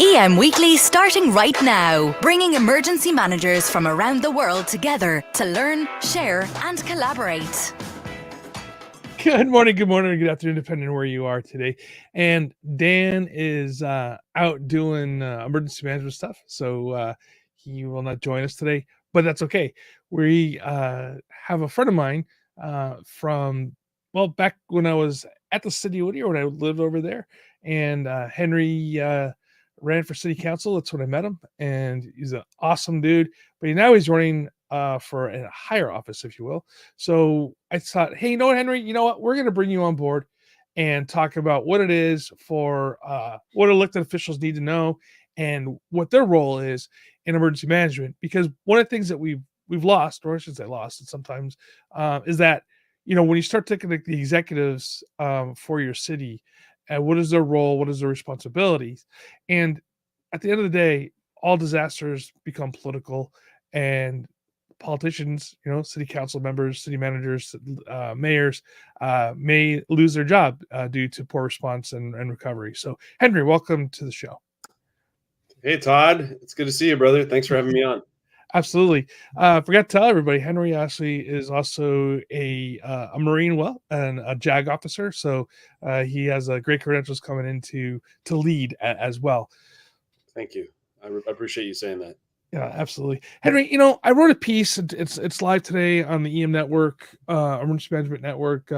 EM Weekly starting right now, bringing emergency managers from around the world together to learn, share and collaborate. Good morning, or good afternoon, depending on where you are today. And Dan is out doing emergency management stuff, so he will not join us today, but that's okay. We have a friend of mine from, well, back when I was at the city of Whittier, when I lived over there, and Henry ran for city council. That's when I met him, and he's an awesome dude, but now he's running for a higher office, if you will. So I thought, hey, you know what, Henry? You know what? We're going to bring you on board and talk about what it is for what elected officials need to know and what their role is in emergency management. Because one of the things that we've lost, or I should say lost, sometimes, is that when you start taking the executives for your city, what is their role? What is their responsibilities? And at the end of the day, all disasters become political, and politicians, city council members, city managers, mayors, may lose their job due to poor response and recovery. So, Henry, welcome to the show. Hey, Todd. It's good to see you, brother. Thanks for having me on. Absolutely. Forgot to tell everybody, Henry actually is also a Marine, and a JAG officer. So he has great credentials coming in to lead as well. Thank you. I appreciate you saying that. Yeah, absolutely. Henry, I wrote a piece. It's live today on the EM Network, Emergency Management Network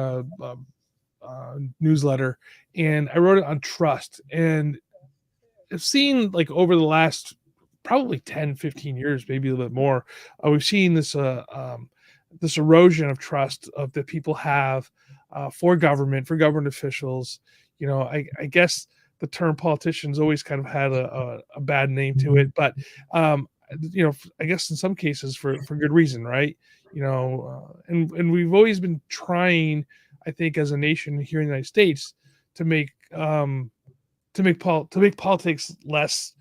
newsletter, and I wrote it on trust. And I've seen, like, over the last probably 10, 15 years, maybe a little bit more, we've seen this this erosion of trust that people have for government officials. I guess the term politicians always kind of had a bad name to it, but I guess in some cases for good reason, right? And we've always been trying, I think, as a nation here in the United States, to make politics less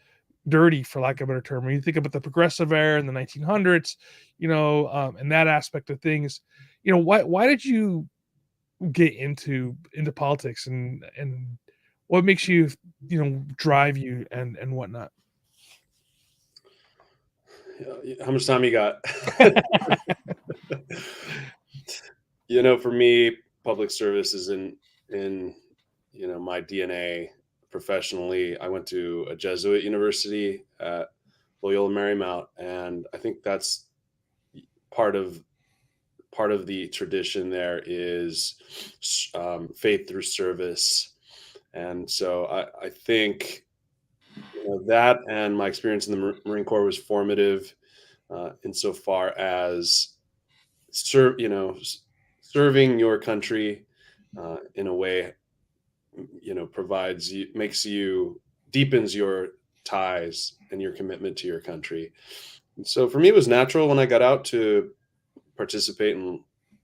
dirty, for lack of a better term. When you think about the progressive era in the 1900s, and that aspect of things, why did you get into politics, and what makes you, drive you and whatnot? How much time you got? For me, public service is in my DNA. Professionally, I went to a Jesuit university at Loyola Marymount, and I think that's part of the tradition there is faith through service. And so I think that, and my experience in the Marine Corps was formative insofar as serving your country in a way deepens your ties and your commitment to your country. And so for me, it was natural when I got out to participate in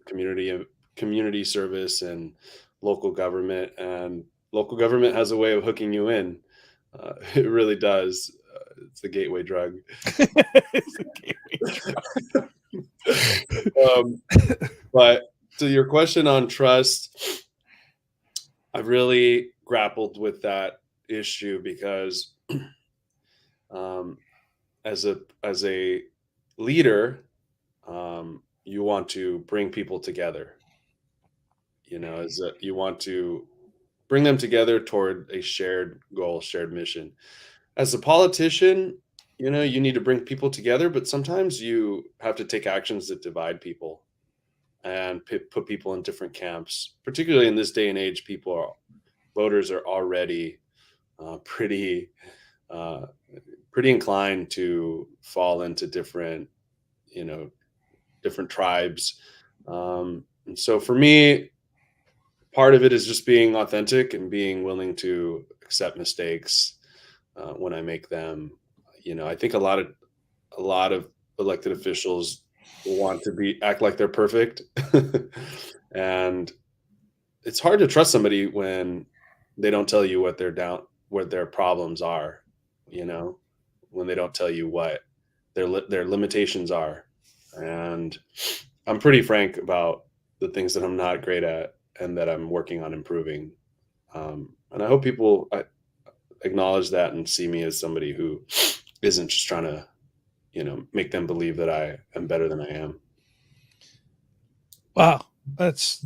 community service and local government. And local government has a way of hooking you in. It really does. It's the gateway drug. It's a gateway drug. But to your question on trust, I've really grappled with that issue because as a leader, you want to bring people together. You want to bring them together toward a shared goal, shared mission. As a politician, you need to bring people together, but sometimes you have to take actions that divide people and put people in different camps. Particularly in this day and age, voters are already pretty inclined to fall into different tribes. And so for me, part of it is just being authentic and being willing to accept mistakes when I make them. I think a lot of elected officials want to act like they're perfect. And it's hard to trust somebody when they don't tell you what their problems are, when they don't tell you what their limitations are. And I'm pretty frank about the things that I'm not great at and that I'm working on improving. And I hope people acknowledge that and see me as somebody who isn't just trying to, make them believe that I am better than I am. Wow, that's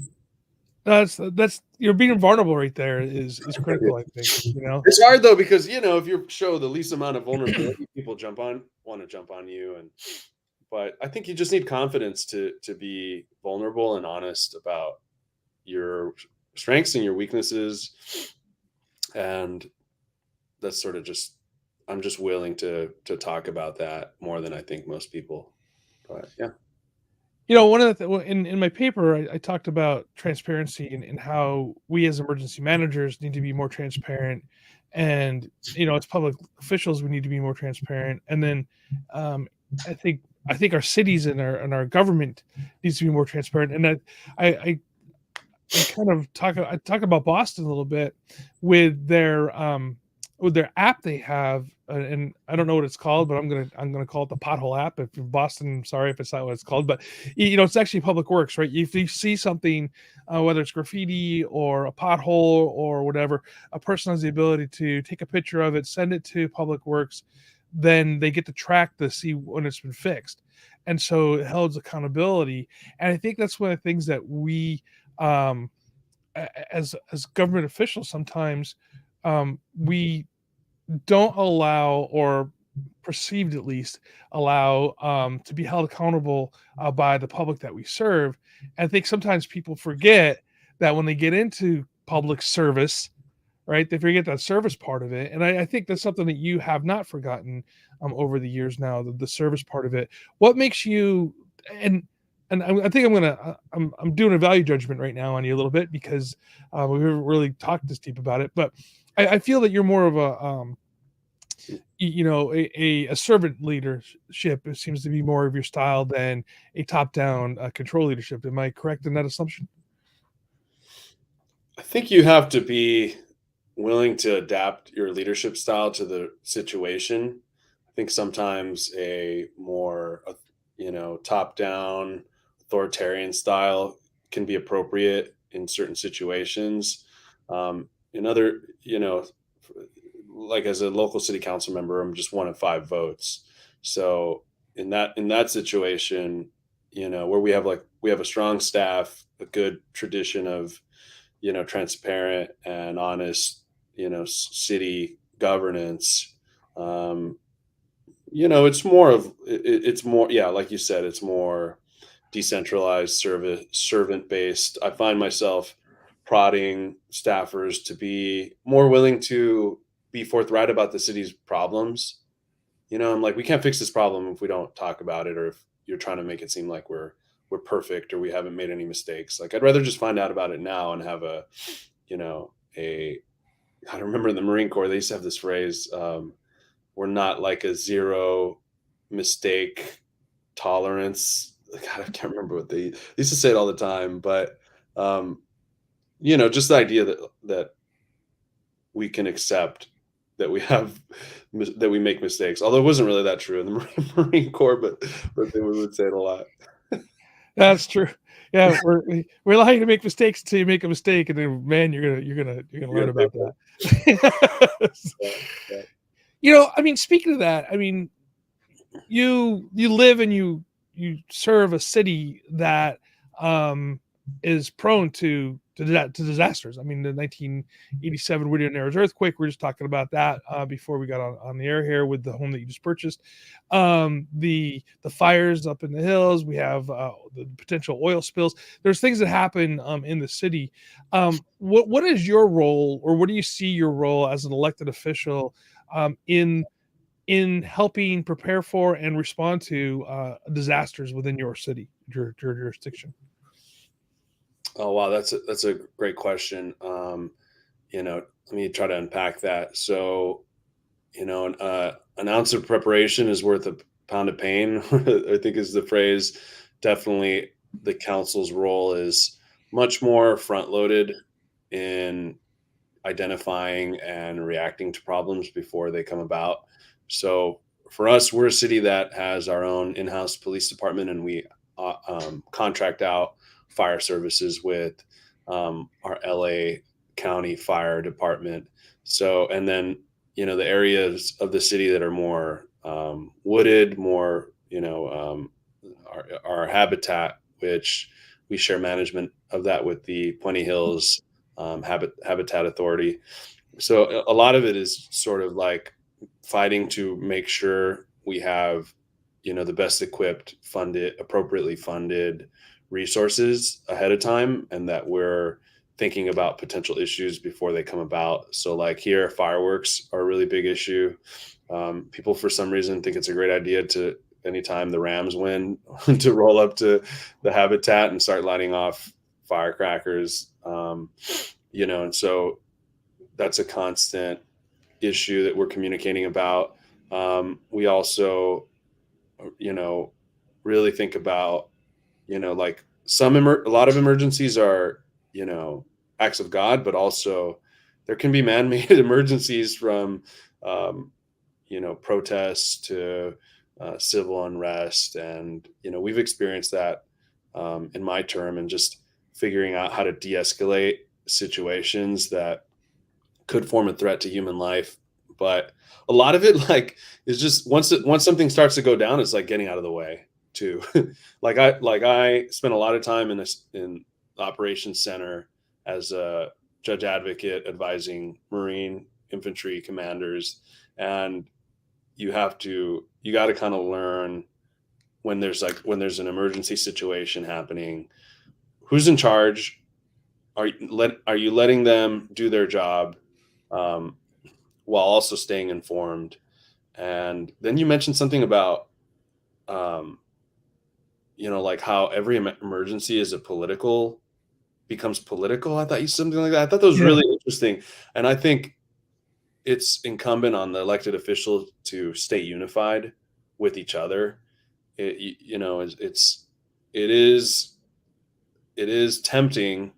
you're being vulnerable right there is critical. I think It's hard though because if you show the least amount of vulnerability, people want to jump on you, but I think you just need confidence to be vulnerable and honest about your strengths and your weaknesses, and that's sort of just I'm just willing to talk about that more than I think most people. But yeah. One of the in my paper, I talked about transparency and how we as emergency managers need to be more transparent, and as public officials, we need to be more transparent. And then, um, I think our cities and our government needs to be more transparent. And I kind of talk about Boston a little bit with their app they have, and I don't know what it's called, but I'm gonna call it the pothole app. If Boston, sorry if it's not what it's called, but it's actually Public Works, right? If you see something, whether it's graffiti or a pothole or whatever, a person has the ability to take a picture of it, send it to Public Works, then they get to track to see when it's been fixed, and so it holds accountability. And I think that's one of the things that we um, as government officials sometimes we don't allow, or perceived at least allow, to be held accountable by the public that we serve. And I think sometimes people forget that when they get into public service, right, they forget that service part of it. And I think that's something that you have not forgotten over the years now, the service part of it. What makes you, and I think I'm doing a value judgment right now on you a little bit because we haven't really talked this deep about it, but I feel that you're more of a servant leadership. It seems to be more of your style than a top-down control leadership. Am I correct in that assumption? I think you have to be willing to adapt your leadership style to the situation. I think sometimes a more, top-down authoritarian style can be appropriate in certain situations. In other, like as a local city council member, I'm just one of 5 votes. So in that situation, where we have a strong staff, a good tradition of transparent and honest, city governance. It's more, yeah, like you said, it's more decentralized, servant based. I find myself prodding staffers to be more willing to be forthright about the city's problems. I'm like, we can't fix this problem if we don't talk about it, or if you're trying to make it seem like we're perfect or we haven't made any mistakes. Like, I'd rather just find out about it now and have a I remember in the Marine Corps they used to have this phrase, we're not like a zero mistake tolerance. God, I can't remember what they used to say it all the time, but um, just the idea that we can accept that we have that we make mistakes. Although it wasn't really that true in the Marine Corps, but they would say it a lot. That's true. Yeah, we're allowed you to make mistakes until you make a mistake, and then man, you're gonna learn about that. Yeah, yeah. I mean, speaking of that, I mean, you live and you serve a city that is prone to disasters. I mean, the 1987 Whittier Narrows earthquake. We are just talking about that before we got on the air here with the home that you just purchased. The fires up in the hills. We have the potential oil spills. There's things that happen in the city. What is your role, or what do you see your role as an elected official in helping prepare for and respond to disasters within your city, your jurisdiction? Oh wow, that's a great question. Let me try to unpack that. So, an ounce of preparation is worth a pound of pain. I think is the phrase. Definitely, the council's role is much more front loaded in identifying and reacting to problems before they come about. So for us, we're a city that has our own in-house police department, and we contract out fire services with our LA County Fire Department. So, and then the areas of the city that are more wooded, more, our habitat, which we share management of that with the Puente Hills Habitat Authority. So a lot of it is sort of like fighting to make sure we have, the best equipped, appropriately funded resources ahead of time, and that we're thinking about potential issues before they come about. So, like here, fireworks are a really big issue. People, for some reason, think it's a great idea to, anytime the Rams win, to roll up to the habitat and start lighting off firecrackers. And so that's a constant issue that we're communicating about. We also, you know, really think about, like a lot of emergencies are, acts of God, but also there can be man-made emergencies from, um, protests to civil unrest. And, we've experienced that in my term, and just figuring out how to de-escalate situations that could form a threat to human life. But a lot of it, like, is just once something starts to go down, it's like getting out of the way too. like I spent a lot of time in the operations center as a judge advocate advising Marine infantry commanders. And you got to kind of learn when there's an emergency situation happening, who's in charge. Are you letting them do their job, um, while also staying informed? And then you mentioned something about, um, like how every emergency is becomes political. I thought you said something like that. I thought that was Yeah. really interesting. And I think it's incumbent on the elected officials to stay unified with each other. It is tempting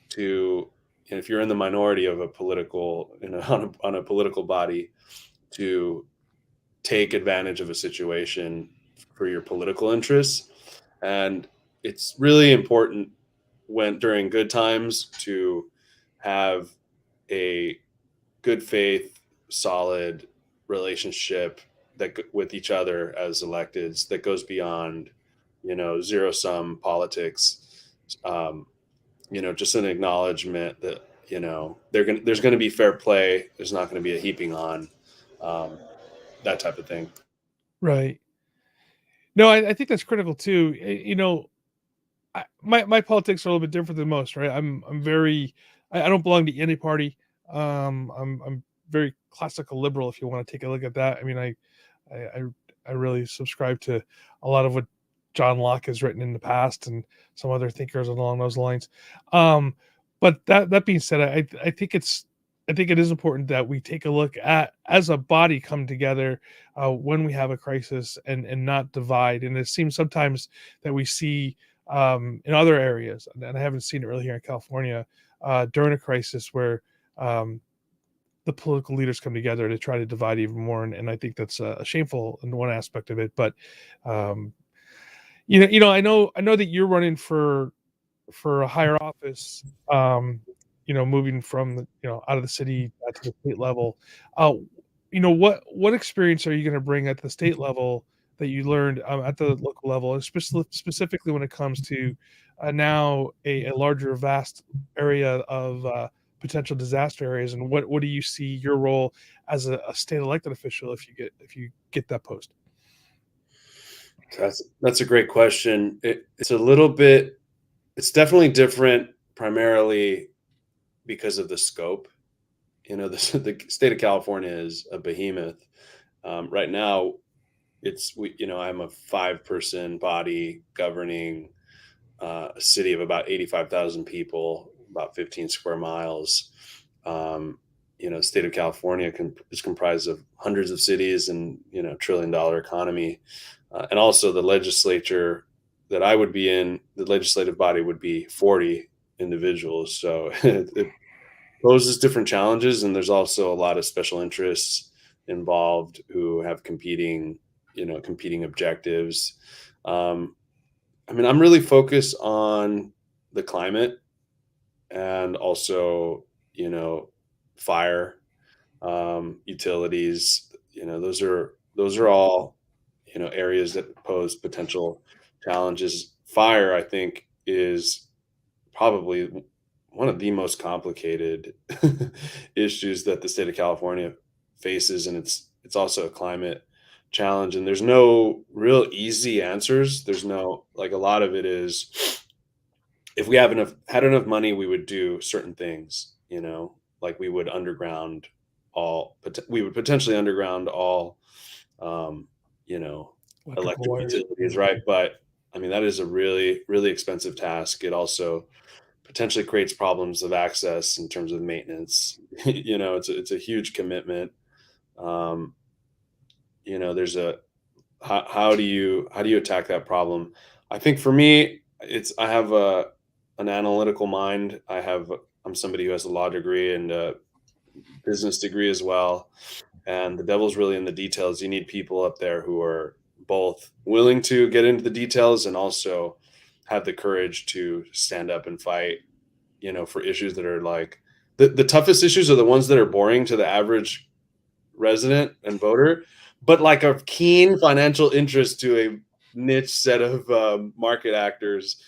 to, if you're in the minority of a political, on a political body, to take advantage of a situation for your political interests. And it's really important, when during good times, to have a good faith, solid relationship with each other as electeds, that goes beyond, zero sum politics. Um, just an acknowledgement that, there's going to be fair play. There's not going to be a heaping on, um, that type of thing. Right. No, I think that's critical too. My politics are a little bit different than most, right? I'm very I don't belong to any party. I'm very classical liberal, if you want to take a look at that. I mean, I I, I really subscribe to a lot of what John Locke has written in the past, and some other thinkers along those lines. Um, but that being said, I think it is important that we take a look at, as a body, come together when we have a crisis, and not divide. And it seems sometimes that we see in other areas, and I haven't seen it really here in California, during a crisis where um, the political leaders come together to try to divide even more, and I think that's shameful in one aspect of it. But um, I know that you're running for a higher office, moving from out of the city to the state level. Uh, what experience are you going to bring at the state level that you learned at the local level, and specifically when it comes to now a larger, vast area of potential disaster areas, and what do you see your role as a state elected official if you get that post? That's a great question. It's definitely different, primarily because of the scope. The state of California is a behemoth. Right now, I'm a 5-person body governing a city of about 85,000 people, about 15 square miles. The state of California is comprised of hundreds of cities, and, $1 trillion economy. And also the legislature that I would be in, the legislative body would be 40 individuals. So it poses different challenges. And there's also a lot of special interests involved who have competing objectives. Um, I'm really focused on the climate, and also, fire. utilities. Those are all areas that pose potential challenges. Fire, I think, is probably one of the most complicated issues that the state of California faces, and it's also a climate challenge. And there's no real easy answers. There's no like a lot of it is if we have enough had enough money, we would do certain things. Like we would potentially underground all um, you know, Electrical electric wires. utilities, right? But I mean, that is a really, really expensive task. It also potentially creates problems of access in terms of maintenance. It's a huge commitment. Um, there's a how do you attack that problem? I think for me, I have an analytical mind. I'm somebody who has a law degree and a business degree as well. And the devil's really in the details. You need people up there who are both willing to get into the details and also have the courage to stand up and fight, for issues that are like the toughest issues are the ones that are boring to the average resident and voter, but like a keen financial interest to a niche set of market actors.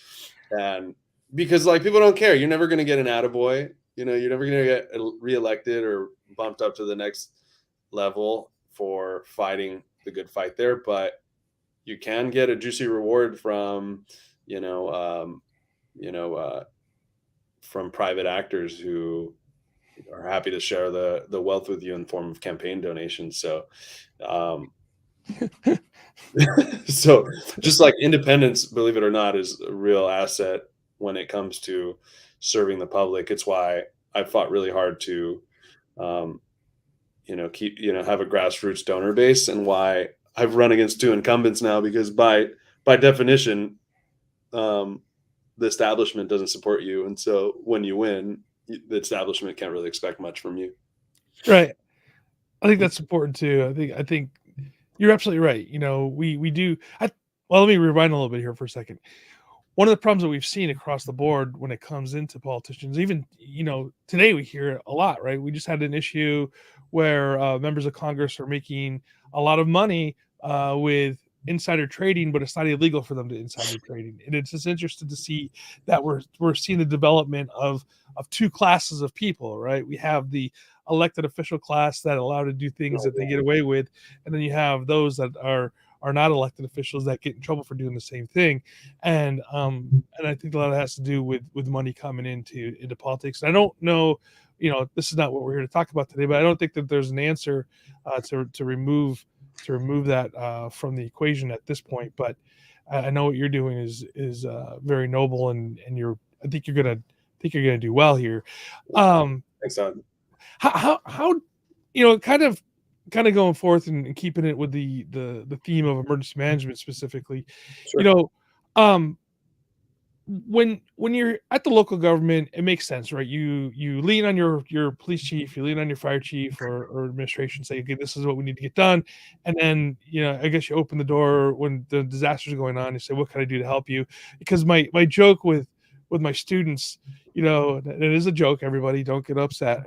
And because like people don't care, you're never going to get an attaboy, you're never going to get reelected or bumped up to the next level for fighting the good fight there, but you can get a juicy reward from you know um, you know from private actors who are happy to share the wealth with you in the form of campaign donations. So um, so just like independence, believe it or not, is a real asset when it comes to serving the public. It's why I fought really hard to um, keep have a grassroots donor base, and why I've run against two incumbents now, because by definition, um, the establishment doesn't support you, and so when you win, the establishment can't really expect much from you. Right. I think that's important too. I think you're absolutely right. We do. Well, let me rewind a little bit here for a second. One of the problems that we've seen across the board when it comes into politicians, even today we hear it a lot, right? We just had an issue where members of Congress are making a lot of money with insider trading, but it's not illegal for them to insider trading. And it's just interesting to see that we're seeing the development of two classes of people, right? We have the elected official class that allow to do things that they get away with, and then you have those that are not elected officials that get in trouble for doing the same thing. And I think a lot of that has to do with money coming into politics. And I don't know, this is not what we're here to talk about today, but I don't think that there's an answer to remove that from the equation at this point. But I know what you're doing is very noble, and I think you're gonna do well here. Um, Thanks, Todd. how kind of going forth and keeping it with the theme of emergency management specifically, you Sure. know, um, when you're at the local government, it makes sense, right? You lean on your police chief, you lean on your fire chief or administration, say, okay, this is what we need to get done, and then I guess you open the door when the disasters are going on. You say, what can I do to help you? Because my joke with my students, it is a joke. Everybody, don't get upset.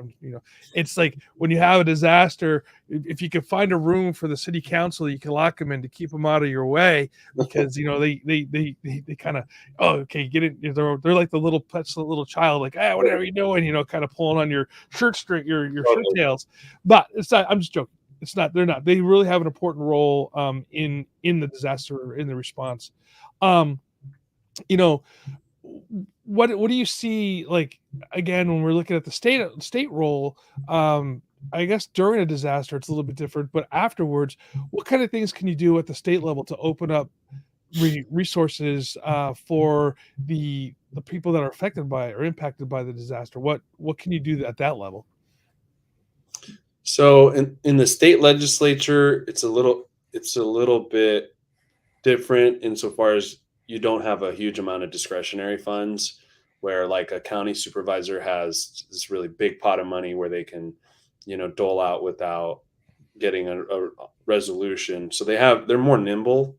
It's like when you have a disaster, if you can find a room for the city council, you can lock them in to keep them out of your way, because they kind of, oh, okay, get it. They're like the little pets, the little child, like, what are you doing? Kind of pulling on your shirt string, your shirt tails. But it's not. I'm just joking. It's not. They're not. They really have an important role in the disaster, in the response. Um, you know, what do you see, like, again, when we're looking at the state role? I guess during a disaster it's a little bit different, but afterwards, what kind of things can you do at the state level to open up resources for the people that are affected by or impacted by the disaster? What can you do at that level? So in the state legislature, it's a little bit different insofar as you don't have a huge amount of discretionary funds, where like a county supervisor has this really big pot of money where they can dole out without getting a resolution. So they're more nimble,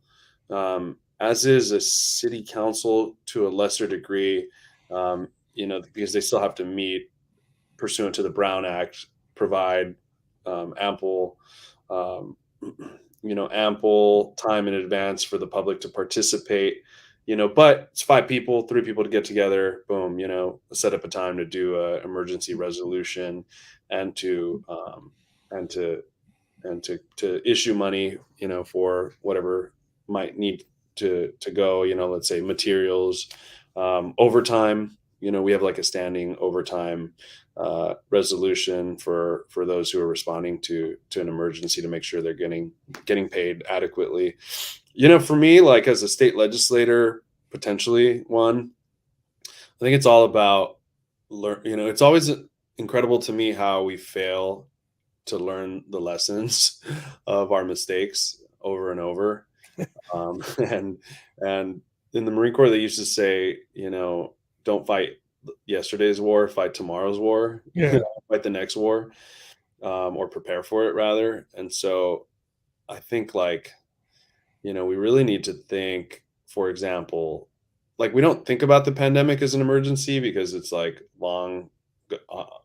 as is a city council to a lesser degree, because they still have to meet pursuant to the Brown Act, provide ample, um, ample time in advance for the public to participate. But it's 5 people, 3 people to get together. Boom, set up a time to do a emergency resolution, and and to to issue money, for whatever might need to go. Let's say materials, overtime. We have like a standing overtime resolution for those who are responding to an emergency, to make sure they're getting paid adequately. For me, like as a state legislator, potentially one, I think it's all about learn. It's always incredible to me how we fail to learn the lessons of our mistakes over and over. And in the Marine Corps, they used to say, don't fight yesterday's war, fight tomorrow's war, Yeah. fight the next war, or prepare for it rather. And so I think like, we really need to think, for example, like we don't think about the pandemic as an emergency because it's like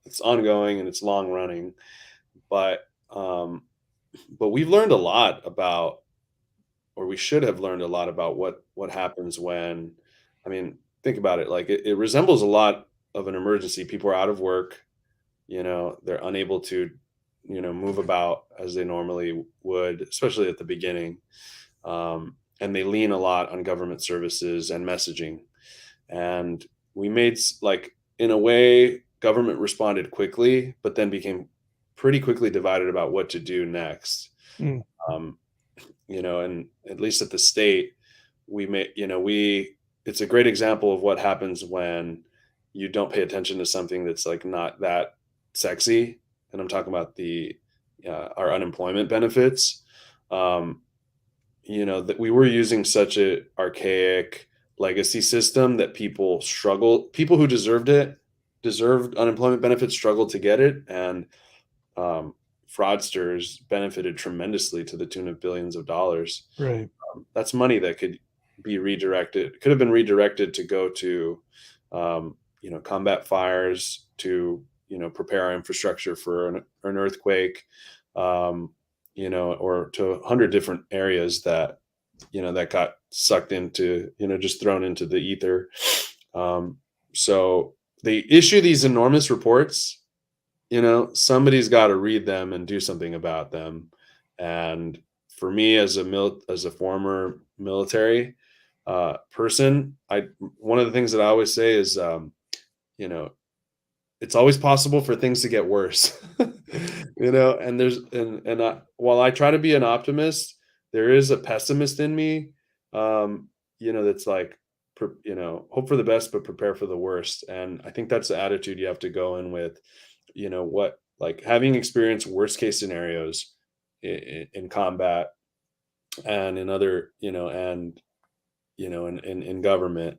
it's ongoing and it's long running, but we've learned a lot about, or we should have learned a lot about what happens when, I mean, think about it, like it resembles a lot of an emergency. People are out of work, they're unable to, move about as they normally would, especially at the beginning. And they lean a lot on government services and messaging. And we made like, in a way, government responded quickly, but then became pretty quickly divided about what to do next. Mm. Um, and at least at the state, we may, it's a great example of what happens when you don't pay attention to something that's like not that sexy. And I'm talking about our unemployment benefits. That we were using such a archaic legacy system that people who deserved unemployment benefits, struggled to get it. And fraudsters benefited tremendously to the tune of billions of dollars. Right. That's money that could have been redirected to go to, combat fires, to, prepare our infrastructure for an earthquake, or to 100 different areas that, that got sucked into, just thrown into the ether. So they issue these enormous reports. Somebody's got to read them and do something about them. And for me, as a former military person, one of the things that I always say is, it's always possible for things to get worse. And while I try to be an optimist, there is a pessimist in me, that's like, hope for the best, but prepare for the worst. And I think that's the attitude you have to go in with, like having experienced worst case scenarios in combat and in other, in government.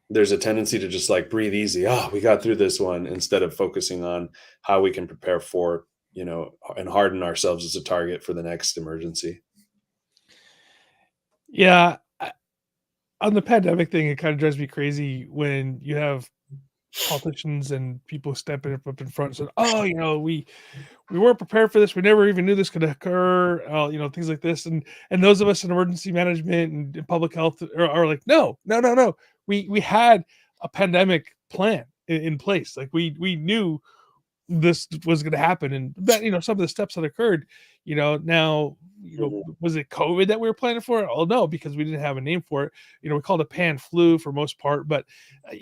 There's a tendency to just like breathe easy. Oh, we got through this one, instead of focusing on how we can prepare for, and harden ourselves as a target for the next emergency. Yeah. On the pandemic thing, it kind of drives me crazy when you have politicians and people stepping up in front and saying, "Oh, we weren't prepared for this. We never even knew this could occur." Things like this, and those of us in emergency management and public health are like, "No, no, no, no. We had a pandemic plan in place. Like we knew this was going to happen, and that some of the steps that occurred, now was it COVID that we were planning for? Oh no, because we didn't have a name for it. We called it pan flu for most part, but I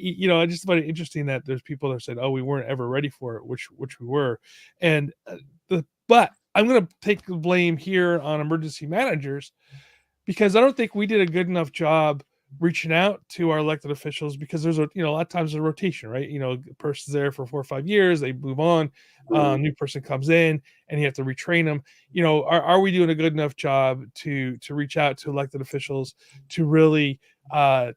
just find it interesting that there's people that said, oh, we weren't ever ready for it, which we were. And but I'm going to take the blame here on emergency managers, because I don't think we did a good enough job reaching out to our elected officials, because there's a lot of times a rotation, right? A person's there for 4 or 5 years, they move on, new person comes in, and you have to retrain them. Are we doing a good enough job to reach out to elected officials to really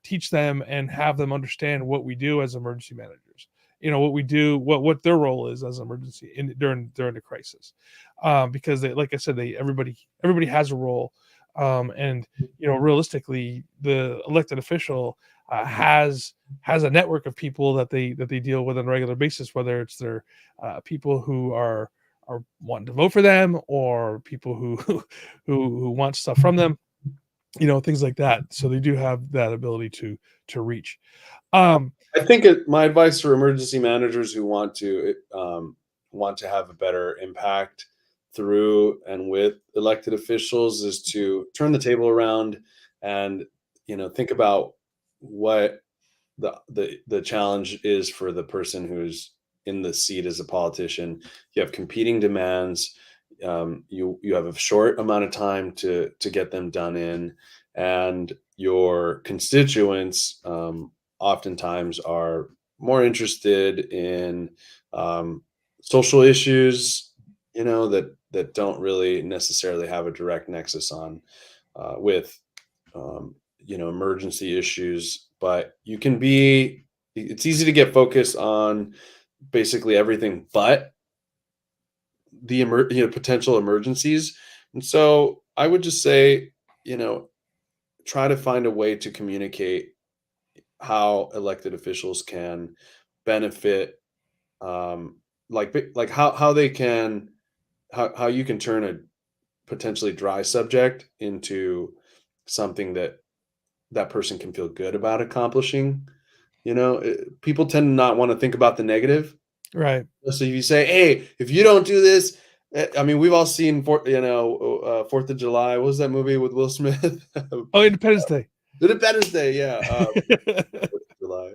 teach them and have them understand what we do as emergency managers? What we do, what their role is as emergency during the crisis, because like I said, everybody has a role. And realistically, the elected official has a network of people that they deal with on a regular basis, whether it's their people who are are wanting to vote for them, or people who want stuff from them, things like that. So they do have that ability to reach. I think my advice for emergency managers who want to have a better impact through and with elected officials is to turn the table around and think about what the challenge is for the person who's in the seat as a politician. You have competing demands. You have a short amount of time to get them done in, and your constituents oftentimes are more interested in social issues, that don't really necessarily have a direct nexus on with emergency issues. But it's easy to get focused on basically everything but the potential emergencies. And so I would just say, try to find a way to communicate how elected officials can benefit, like how they can, how you can turn a potentially dry subject into something that person can feel good about accomplishing. People tend to not want to think about the negative. Right. So if you say, "Hey, if you don't do this," I mean, we've all seen Fourth of July. What was that movie with Will Smith? Oh, Independence Day. Independence Day, yeah. 4th of July.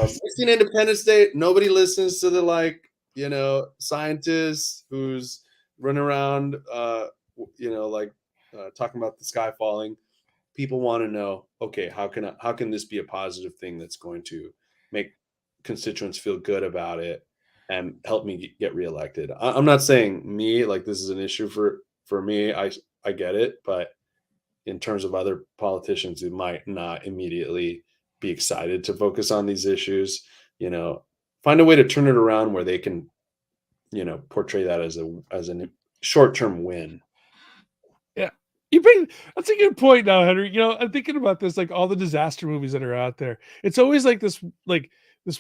We've seen Independence Day. Nobody listens to the scientist who's running around, talking about the sky falling. People want to know, okay, how can this be a positive thing that's going to make constituents feel good about it and help me get reelected? I'm not saying this is an issue for me. I get it, but in terms of other politicians who might not immediately be excited to focus on these issues, find a way to turn it around where they can, portray that as a short-term win. Yeah. That's a good point now, Henry. I'm thinking about this, like all the disaster movies that are out there. It's always like this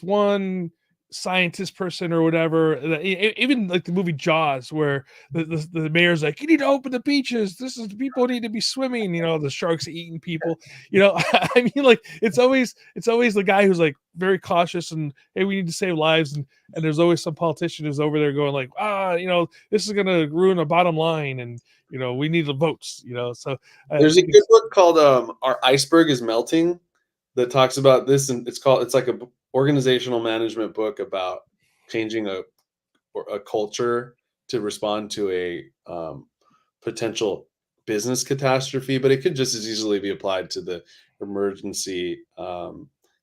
one scientist person or whatever. Even like the movie Jaws, where the mayor's like, you need to open the beaches. This is people need to be swimming. The sharks eating people. I mean, like it's always the guy who's like very cautious and, hey, we need to save lives, and there's always some politician who's over there going like, this is gonna ruin a bottom line, and we need the votes. So there's a good book called "Our Iceberg is Melting" that talks about this, and it's like a organizational management book about changing a culture to respond to a potential business catastrophe. But it could just as easily be applied to the emergency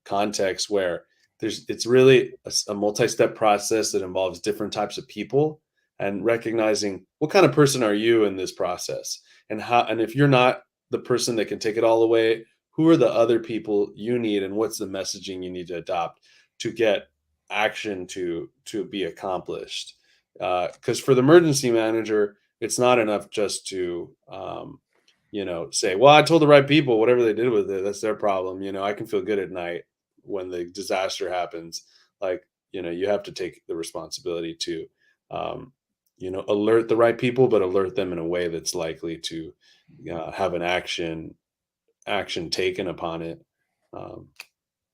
context, where it's really a multi-step process that involves different types of people, and recognizing what kind of person are you in this process, and if you're not the person that can take it all away, who are the other people you need, and what's the messaging you need to adopt to get action to be accomplished. Because for the emergency manager, it's not enough just to say, well, I told the right people, whatever they did with it, that's their problem. I can feel good at night when the disaster happens. You have to take the responsibility to alert the right people, but alert them in a way that's likely to have an action taken upon it.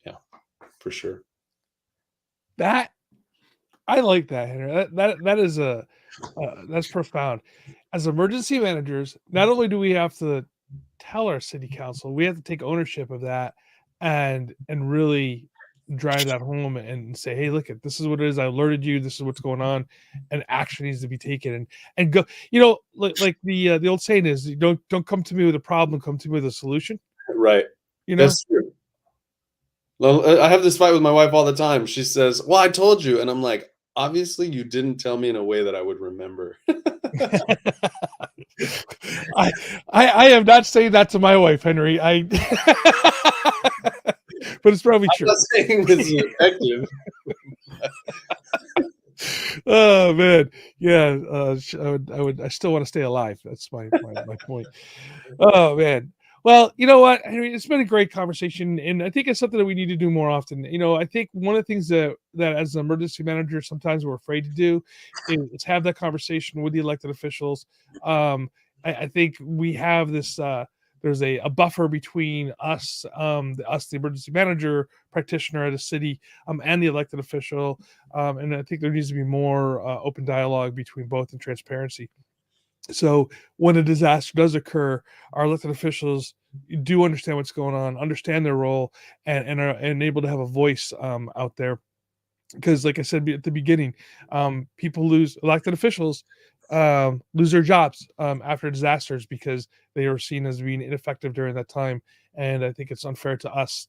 Yeah, for sure. That I like that, Henry. That is that's profound. As emergency managers, not only do we have to tell our city council, we have to take ownership of that and really drive that home and say, hey, look, this is what it is. I alerted you. This is what's going on, and action needs to be taken. And go. Like the old saying is, don't come to me with a problem, come to me with a solution. Right. That's true. Well, I have this fight with my wife all the time. She says, well, I told you. And I'm like, obviously you didn't tell me in a way that I would remember. I am not saying that to my wife, Henry. But it's probably true. I'm not saying this is effective. Oh man, yeah. I still want to stay alive. That's my point. Oh man. Well, you know what? I mean, it's been a great conversation, and I think it's something that we need to do more often. I think one of the things that as an emergency manager sometimes we're afraid to do is have that conversation with the elected officials. I think we have this. There's a buffer between us, the emergency manager practitioner at a city, and the elected official, and I think there needs to be more open dialogue between both and transparency. So when a disaster does occur, our elected officials do understand what's going on, understand their role, and are able to have a voice out there. Because, like I said at the beginning, elected officials lose their jobs after disasters because they are seen as being ineffective during that time. And I think it's unfair to us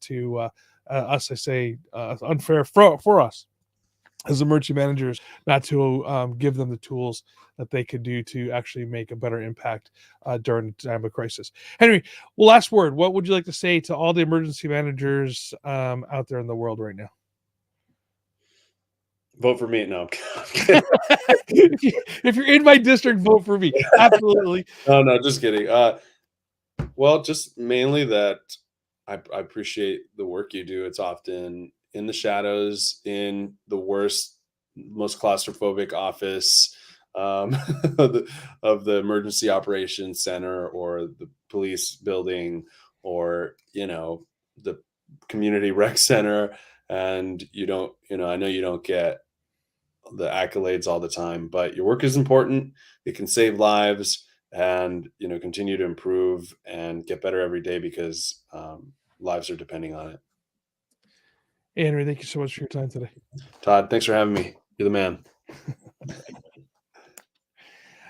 unfair for us as emergency managers not to give them the tools that they could do to actually make a better impact during the time of crisis. Henry, last word. What would you like to say to all the emergency managers out there in the world right now? Vote for me. No. If you're in my district, vote for me. Absolutely. No, just kidding. Well, just mainly that I appreciate the work you do. It's often in the shadows, in the worst, most claustrophobic office of the emergency operations center or the police building or the community rec center. And I know you don't get the accolades all the time, but your work is important. It can save lives, and continue to improve and get better every day because lives are depending on it. Henry, thank you so much for your time today. Todd, thanks for having me. You're the man.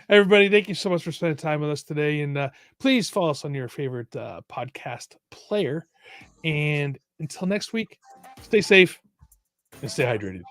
Everybody, thank you so much for spending time with us today. And please follow us on your favorite podcast player. And until next week, stay safe and stay hydrated.